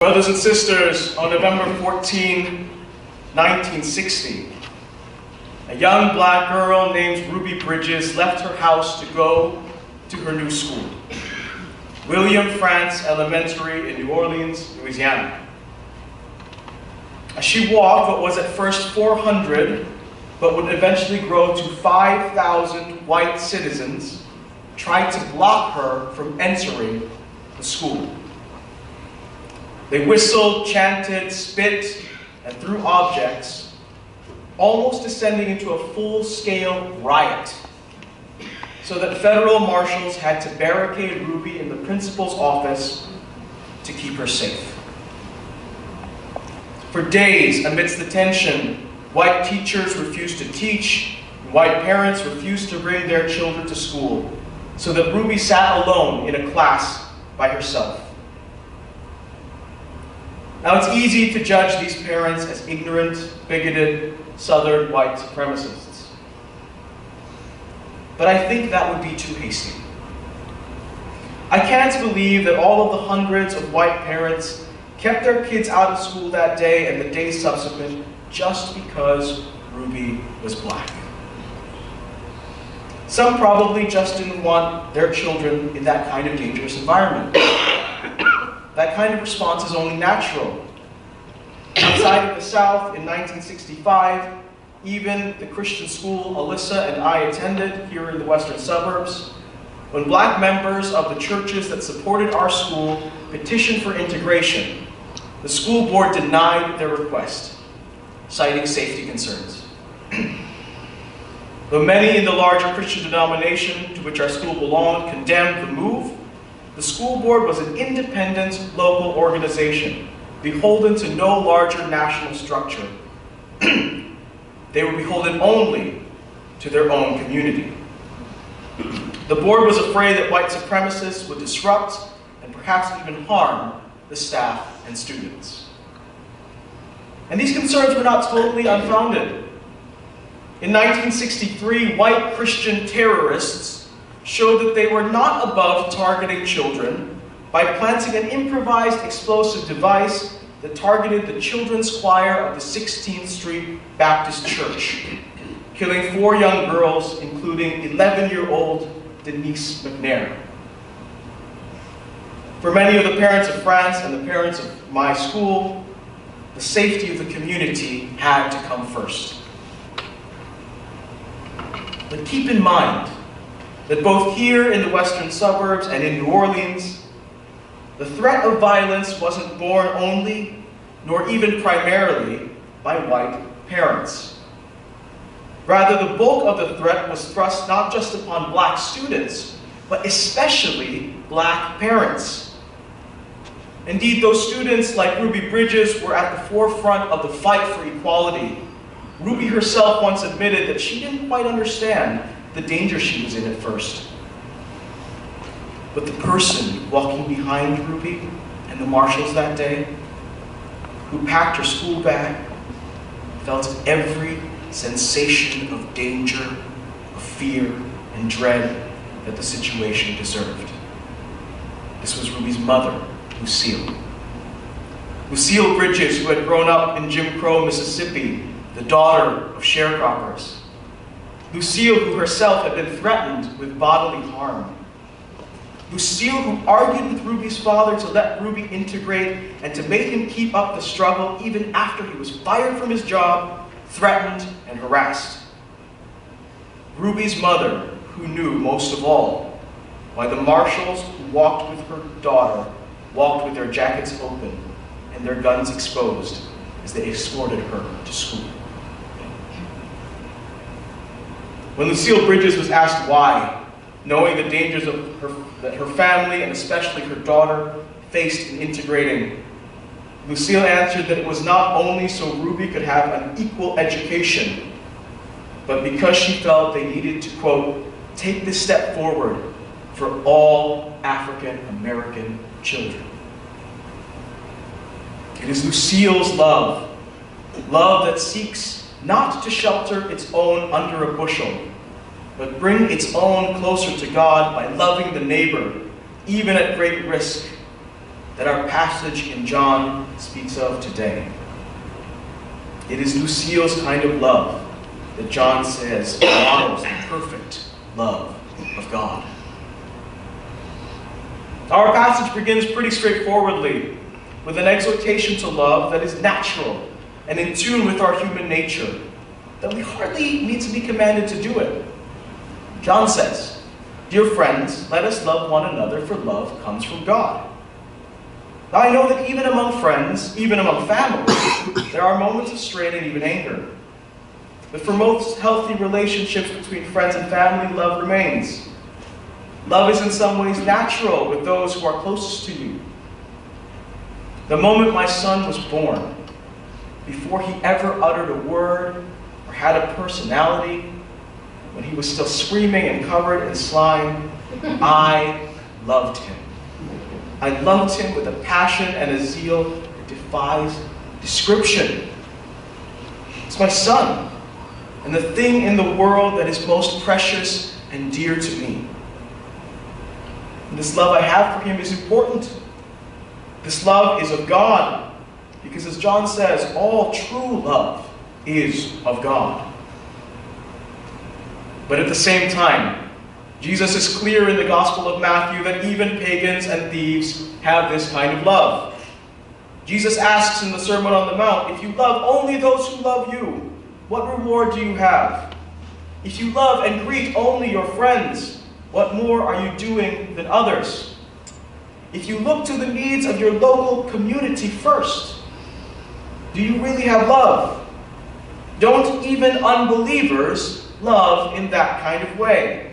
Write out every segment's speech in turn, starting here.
Brothers and sisters, on November 14, 1960, a young black girl named Ruby Bridges left her house to go to her new school, William Frantz Elementary in New Orleans, Louisiana. As she walked what was at first 400, but would eventually grow to 5,000 white citizens, tried to block her from entering the school. They whistled, chanted, spit, and threw objects, almost descending into a full-scale riot, so that federal marshals had to barricade Ruby in the principal's office to keep her safe. For days, amidst the tension, white teachers refused to teach, and white parents refused to bring their children to school, so that Ruby sat alone in a class by herself. Now, it's easy to judge these parents as ignorant, bigoted, Southern white supremacists. But I think that would be too hasty. I can't believe that all of the hundreds of white parents kept their kids out of school that day and the days subsequent just because Ruby was black. Some probably just didn't want their children in that kind of dangerous environment. That kind of response is only natural. Outside of the South in 1965, even the Christian school Alyssa and I attended here in the western suburbs, when black members of the churches that supported our school petitioned for integration, the school board denied their request, citing safety concerns. Though many in the larger Christian denomination to which our school belonged condemned the move, the school board was an independent local organization, beholden to no larger national structure. They were beholden only to their own community. The board was afraid that white supremacists would disrupt and perhaps even harm the staff and students. And these concerns were not totally unfounded. In 1963, white Christian terrorists showed that they were not above targeting children by planting an improvised explosive device that targeted the children's choir of the 16th Street Baptist Church, killing 4 young girls, including 11-year-old Denise McNair. For many of the parents of Frantz and the parents of my school, the safety of the community had to come first. But keep in mind that both here in the western suburbs and in New Orleans, the threat of violence wasn't born only, nor even primarily, by white parents. Rather, the bulk of the threat was thrust not just upon black students, but especially black parents. Indeed, those students like Ruby Bridges were at the forefront of the fight for equality. Ruby herself once admitted that she didn't quite understand the danger she was in at first. But the person walking behind Ruby and the marshals that day, who packed her school bag, felt every sensation of danger, of fear, and dread that the situation deserved. This was Ruby's mother, Lucille. Lucille Bridges, who had grown up in Jim Crow, Mississippi, the daughter of sharecroppers. Lucille, who herself had been threatened with bodily harm. Lucille, who argued with Ruby's father to let Ruby integrate and to make him keep up the struggle even after he was fired from his job, threatened, and harassed. Ruby's mother, who knew most of all why the marshals who walked with her daughter walked with their jackets open and their guns exposed as they escorted her to school. When Lucille Bridges was asked why, knowing the dangers that her family and especially her daughter faced in integrating, Lucille answered that it was not only so Ruby could have an equal education, but because she felt they needed to, quote, take this step forward for all African American children. It is Lucille's love that seeks not to shelter its own under a bushel, but bring its own closer to God by loving the neighbor, even at great risk, that our passage in John speaks of today. It is Lucille's kind of love that John says models the perfect love of God. Our passage begins pretty straightforwardly with an exhortation to love that is natural and in tune with our human nature, that we hardly need to be commanded to do it. John says, "Dear friends, let us love one another, for love comes from God." Now I know that even among friends, even among families, there are moments of strain and even anger. But for most healthy relationships between friends and family, love remains. Love is in some ways natural with those who are closest to you. The moment my son was born, before he ever uttered a word or had a personality, when he was still screaming and covered in slime, I loved him. I loved him with a passion and a zeal that defies description. It's my son, and the thing in the world that is most precious and dear to me. And this love I have for him is important. This love is of God, because as John says, all true love is of God. But at the same time, Jesus is clear in the Gospel of Matthew that even pagans and thieves have this kind of love. Jesus asks in the Sermon on the Mount, "If you love only those who love you, what reward do you have? If you love and greet only your friends, what more are you doing than others? If you look to the needs of your local community first, do you really have love? Don't even unbelievers love in that kind of way?"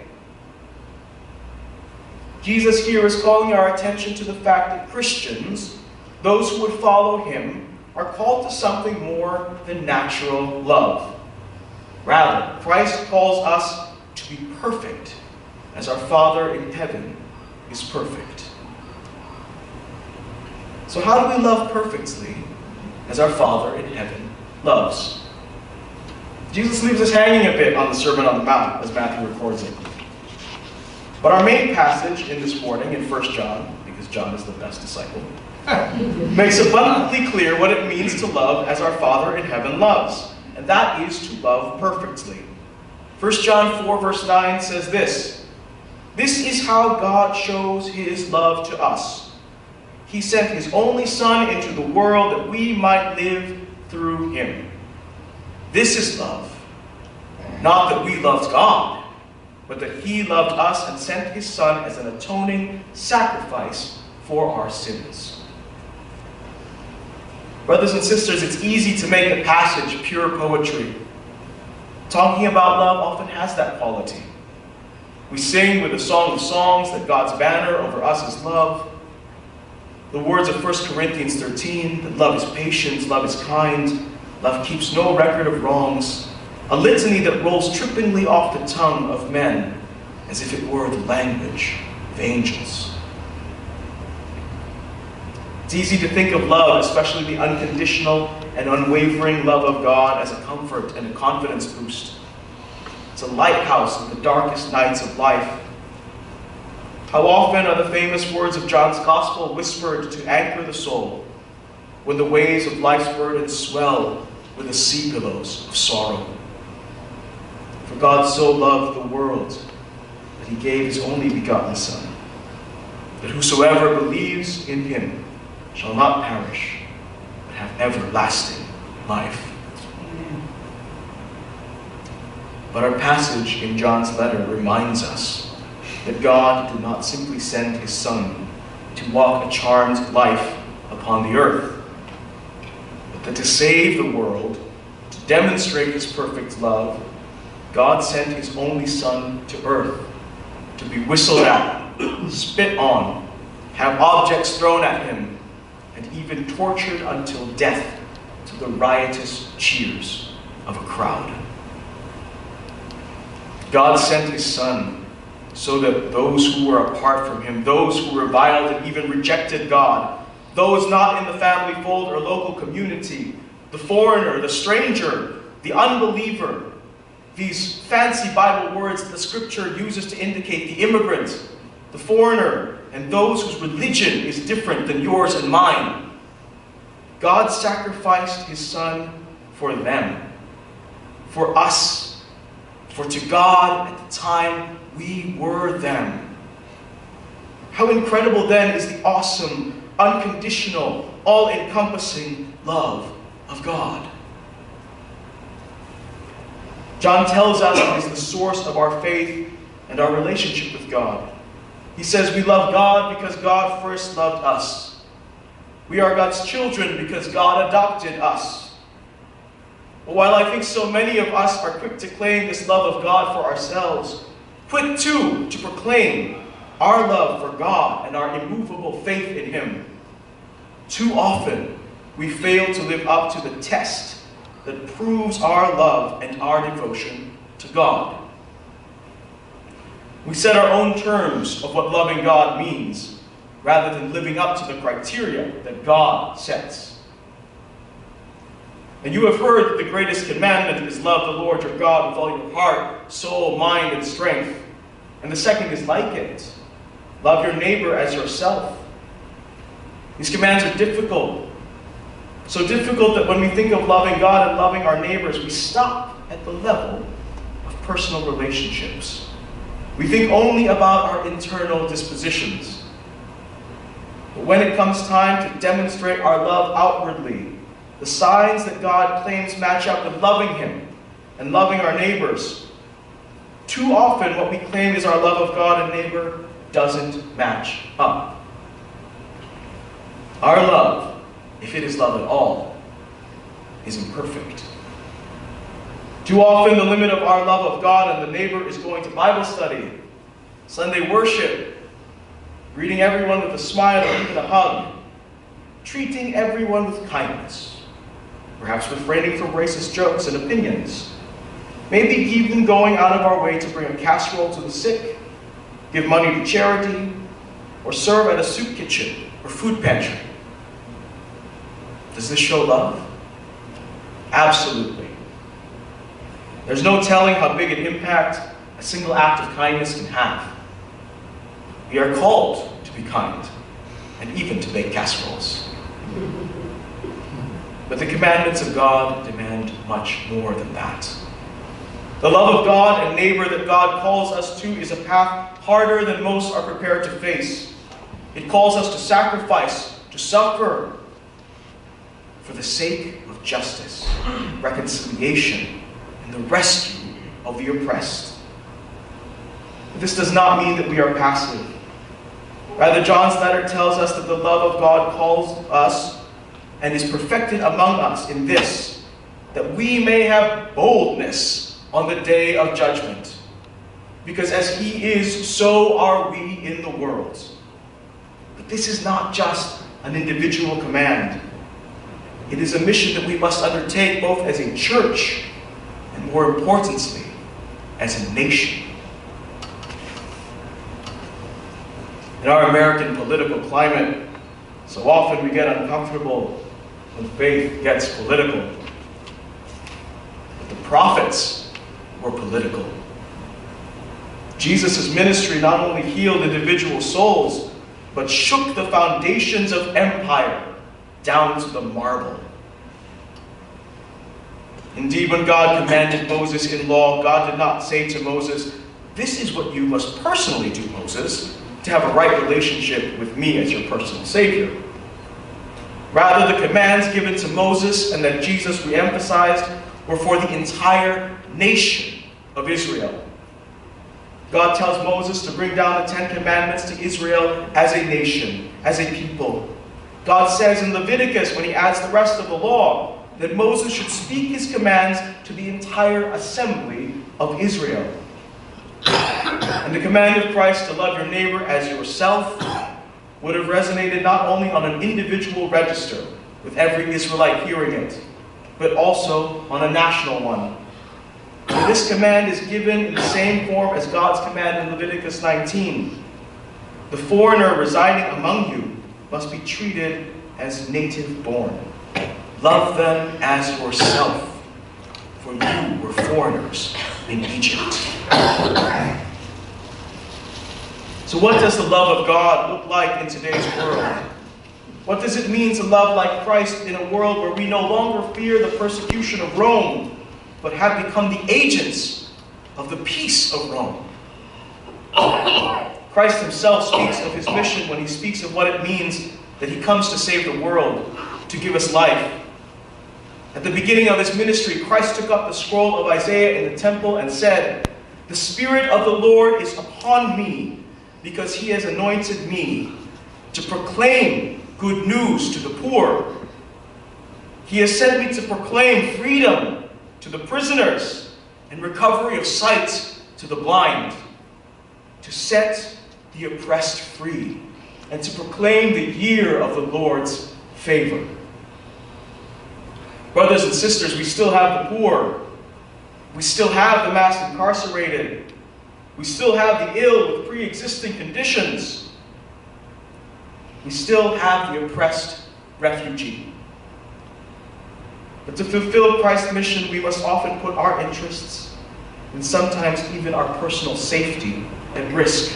Jesus here is calling our attention to the fact that Christians, those who would follow him, are called to something more than natural love. Rather, Christ calls us to be perfect, as our Father in heaven is perfect. So how do we love perfectly, as our Father in heaven loves? Jesus leaves us hanging a bit on the Sermon on the Mount, as Matthew records it. But our main passage in this morning in 1 John, because John is the best disciple, makes abundantly clear what it means to love as our Father in heaven loves, and that is to love perfectly. 1 John 4 verse 9 says this, "This is how God shows his love to us. He sent his only Son into the world that we might live through him. This is love, not that we loved God, but that he loved us and sent his Son as an atoning sacrifice for our sins." Brothers and sisters, it's easy to make a passage pure poetry. Talking about love often has that quality. We sing with the Song of Songs that God's banner over us is love. The words of 1 Corinthians 13, that love is patient, love is kind, love keeps no record of wrongs. A litany that rolls trippingly off the tongue of men as if it were the language of angels. It's easy to think of love, especially the unconditional and unwavering love of God, as a comfort and a confidence boost. It's a lighthouse in the darkest nights of life. How often are the famous words of John's Gospel whispered to anchor the soul when the waves of life's burden swell with the sea billows of sorrow? For God so loved the world that he gave his only begotten Son, that whosoever believes in him shall not perish, but have everlasting life. Amen. But our passage in John's letter reminds us that God did not simply send his Son to walk a charmed life upon the earth, but that to save the world, to demonstrate his perfect love, God sent his only Son to earth to be whistled at, spit on, have objects thrown at him, and even tortured until death to the riotous cheers of a crowd. God sent his Son so that those who were apart from him, those who reviled and even rejected God, those not in the family fold or local community, the foreigner, the stranger, the unbeliever, these fancy Bible words that the Scripture uses to indicate the immigrant, the foreigner, and those whose religion is different than yours and mine. God sacrificed his Son for them, for us, for to God at the time we were them. How incredible then is the awesome, unconditional, all-encompassing love of God. John tells us it is the source of our faith and our relationship with God. He says we love God because God first loved us. We are God's children because God adopted us. But while I think so many of us are quick to claim this love of God for ourselves, quick too to proclaim our love for God and our immovable faith in him, too often we fail to live up to the test that proves our love and our devotion to God. We set our own terms of what loving God means, rather than living up to the criteria that God sets. And you have heard that the greatest commandment is love the Lord your God with all your heart, soul, mind, and strength. And the second is like it. Love your neighbor as yourself. These commands are difficult. So difficult that when we think of loving God and loving our neighbors, we stop at the level of personal relationships. We think only about our internal dispositions. But when it comes time to demonstrate our love outwardly, the signs that God claims match up with loving him and loving our neighbors, too often what we claim is our love of God and neighbor doesn't match up. Our love, if it is love at all, is imperfect. Too often the limit of our love of God and the neighbor is going to Bible study, Sunday worship, greeting everyone with a smile or even a hug, treating everyone with kindness, perhaps refraining from racist jokes and opinions, maybe even going out of our way to bring a casserole to the sick, give money to charity, or serve at a soup kitchen or food pantry. Does this show love? Absolutely. There's no telling how big an impact a single act of kindness can have. We are called to be kind, and even to bake casseroles. But the commandments of God demand much more than that. The love of God and neighbor that God calls us to is a path harder than most are prepared to face. It calls us to sacrifice, to suffer, for the sake of justice, reconciliation, and the rescue of the oppressed. But this does not mean that we are passive. Rather, John's letter tells us that the love of God calls us and is perfected among us in this, that we may have boldness on the day of judgment. Because as he is, so are we in the world. But this is not just an individual command. It is a mission that we must undertake both as a church and, more importantly, as a nation. In our American political climate, so often we get uncomfortable when faith gets political. But the prophets were political. Jesus' ministry not only healed individual souls, but shook the foundations of empire down to the marble. Indeed, when God commanded Moses in law, God did not say to Moses, "This is what you must personally do, Moses, to have a right relationship with me as your personal Savior." Rather, the commands given to Moses and that Jesus re-emphasized were for the entire nation of Israel. God tells Moses to bring down the 10 Commandments to Israel as a nation, as a people. God says in Leviticus, when he adds the rest of the law, that Moses should speak his commands to the entire assembly of Israel. And the command of Christ to love your neighbor as yourself would have resonated not only on an individual register, with every Israelite hearing it, but also on a national one. And this command is given in the same form as God's command in Leviticus 19. The foreigner residing among you must be treated as native born. Love them as yourself, for you were foreigners in Egypt. So what does the love of God look like in today's world? What does it mean to love like Christ in a world where we no longer fear the persecution of Rome, but have become the agents of the peace of Rome? Christ himself speaks of his mission when he speaks of what it means that he comes to save the world, to give us life. At the beginning of his ministry, Christ took up the scroll of Isaiah in the temple and said, "The Spirit of the Lord is upon me, because he has anointed me to proclaim good news to the poor. He has sent me to proclaim freedom to the prisoners and recovery of sight to the blind, to set the oppressed free, and to proclaim the year of the Lord's favor." Brothers and sisters, we still have the poor. We still have the mass incarcerated. We still have the ill with pre-existing conditions. We still have the oppressed refugee. But to fulfill Christ's mission, we must often put our interests and sometimes even our personal safety at risk.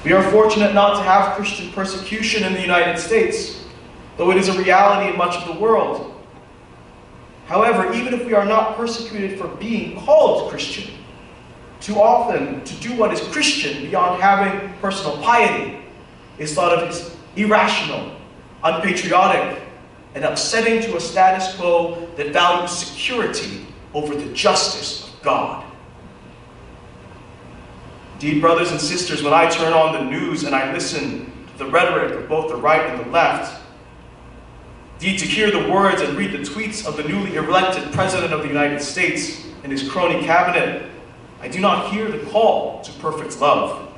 We are fortunate not to have Christian persecution in the United States, though it is a reality in much of the world. However, even if we are not persecuted for being called Christian, too often to do what is Christian beyond having personal piety is thought of as irrational, unpatriotic, and upsetting to a status quo that values security over the justice of God. Indeed, brothers and sisters, when I turn on the news and I listen to the rhetoric of both the right and the left, indeed, to hear the words and read the tweets of the newly elected President of the United States and his crony cabinet, I do not hear the call to perfect love,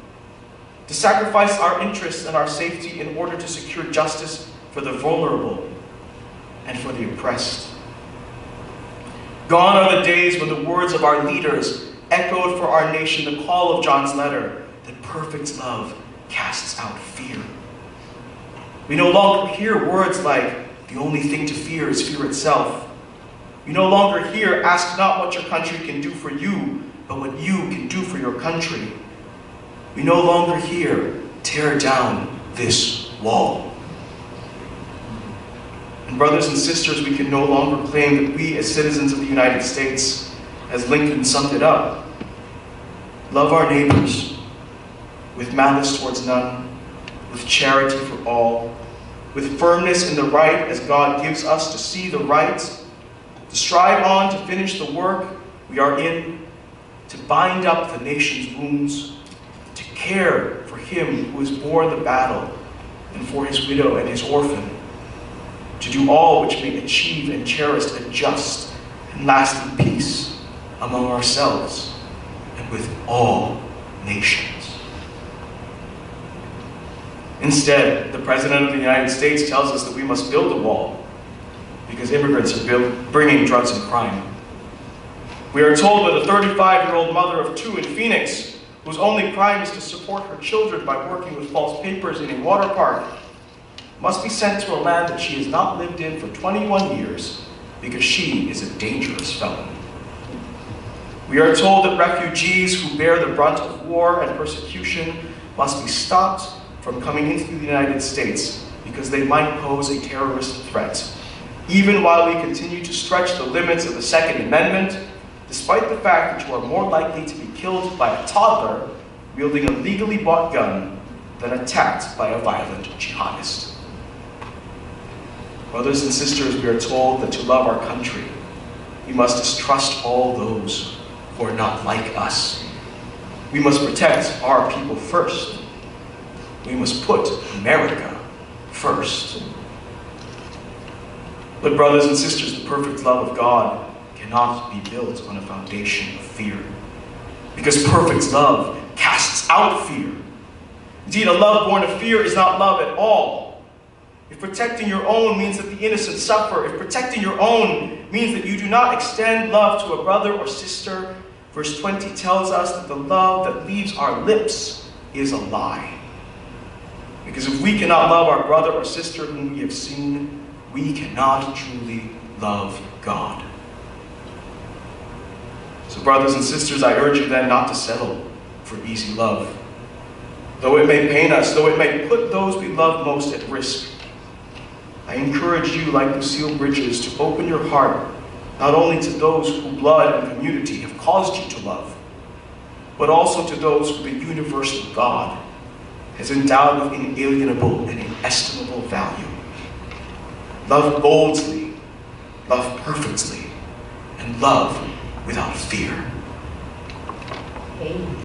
to sacrifice our interests and our safety in order to secure justice for the vulnerable and for the oppressed. Gone are the days when the words of our leaders echoed for our nation the call of John's letter, that perfect love casts out fear. We no longer hear words like, "The only thing to fear is fear itself." We no longer hear, "Ask not what your country can do for you, but what you can do for your country." We no longer hear, "Tear down this wall." And brothers and sisters, we can no longer claim that we as citizens of the United States, as Lincoln summed it up, love our neighbors with malice towards none, with charity for all, with firmness in the right as God gives us to see the right, to strive on to finish the work we are in, to bind up the nation's wounds, to care for him who has borne the battle and for his widow and his orphan, to do all which may achieve and cherish a just and lasting peace among ourselves and with all nations. Instead, the President of the United States tells us that we must build a wall because immigrants are bringing drugs and crime. We are told that a 35-year-old mother of two in Phoenix, whose only crime is to support her children by working with false papers in a water park, must be sent to a land that she has not lived in for 21 years because she is a dangerous felon. We are told that refugees who bear the brunt of war and persecution must be stopped from coming into the United States because they might pose a terrorist threat, even while we continue to stretch the limits of the Second Amendment, despite the fact that you are more likely to be killed by a toddler wielding a legally bought gun than attacked by a violent jihadist. Brothers and sisters, we are told that to love our country, we must distrust all those who are not like us. We must protect our people first. We must put America first. But brothers and sisters, the perfect love of God cannot be built on a foundation of fear, because perfect love casts out fear. Indeed, a love born of fear is not love at all. If protecting your own means that the innocent suffer, if protecting your own means that you do not extend love to a brother or sister, verse 20 tells us that the love that leaves our lips is a lie. Because if we cannot love our brother or sister whom we have seen, we cannot truly love God. So brothers and sisters, I urge you then not to settle for easy love. though it may pain us, though it may put those we love most at risk, I encourage you, like Lucille Bridges, to open your heart not only to those who blood and community have caused you to love, but also to those who the universal God has endowed with inalienable and inestimable value. Love boldly, love perfectly, and love without fear. Amen.